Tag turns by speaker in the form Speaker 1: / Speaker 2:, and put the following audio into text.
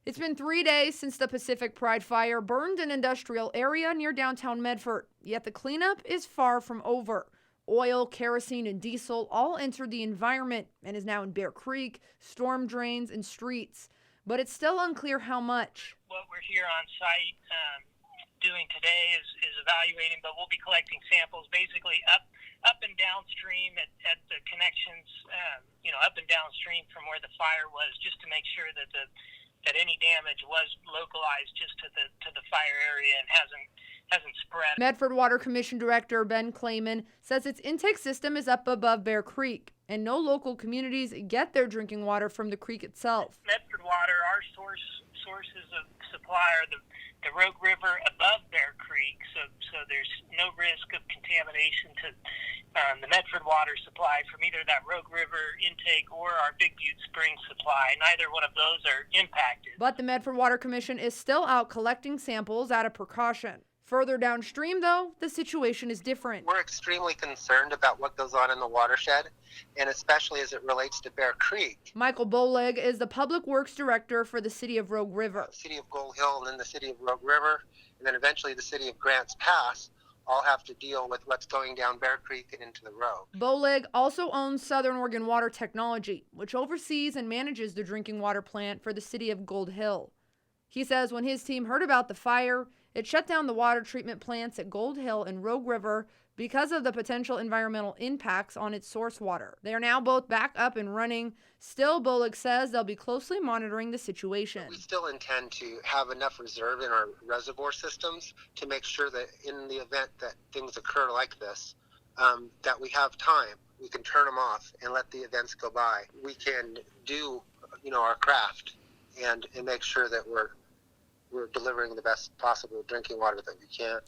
Speaker 1: It's been 3 days since the Pacific Pride fire burned an industrial area near downtown Medford, yet the cleanup is far from over. Oil, kerosene, and diesel all entered the environment and is now in Bear Creek, storm drains, and streets. But it's still unclear how much.
Speaker 2: What we're here on site doing today is evaluating, but we'll be collecting samples basically up and downstream at the connections, up and downstream from where the fire was, just to make sure that any damage was localized just to the fire area and hasn't spread.
Speaker 1: Medford Water Commission Director Ben Clayman says its intake system is up above Bear Creek, and no local communities get their drinking water from the creek itself.
Speaker 2: Medford Water, our sources of supply are the Rogue River above Bear Creek, so there's no risk of contamination to the Medford water supply from either that Rogue River intake or our Big Butte Spring supply. Neither one of those are impacted.
Speaker 1: But the Medford Water Commission is still out collecting samples out of precaution. Further downstream, though, the situation is different.
Speaker 3: We're extremely concerned about what goes on in the watershed, and especially as it relates to Bear Creek.
Speaker 1: Michael Boleg is the Public Works Director for the city of Rogue River.
Speaker 3: The city of Gold Hill and then the city of Rogue River, and then eventually the city of Grants Pass all have to deal with what's going down Bear Creek and into the Rogue.
Speaker 1: Boleg also owns Southern Oregon Water Technology, which oversees and manages the drinking water plant for the city of Gold Hill. He says when his team heard about the fire, it shut down the water treatment plants at Gold Hill and Rogue River because of the potential environmental impacts on its source water. They are now both back up and running. Still, Boleg says they'll be closely monitoring the situation.
Speaker 3: We still intend to have enough reserve in our reservoir systems to make sure that in the event that things occur like this, that we have time. We can turn them off and let the events go by. We can do, our craft and make sure that we're delivering the best possible drinking water that we can.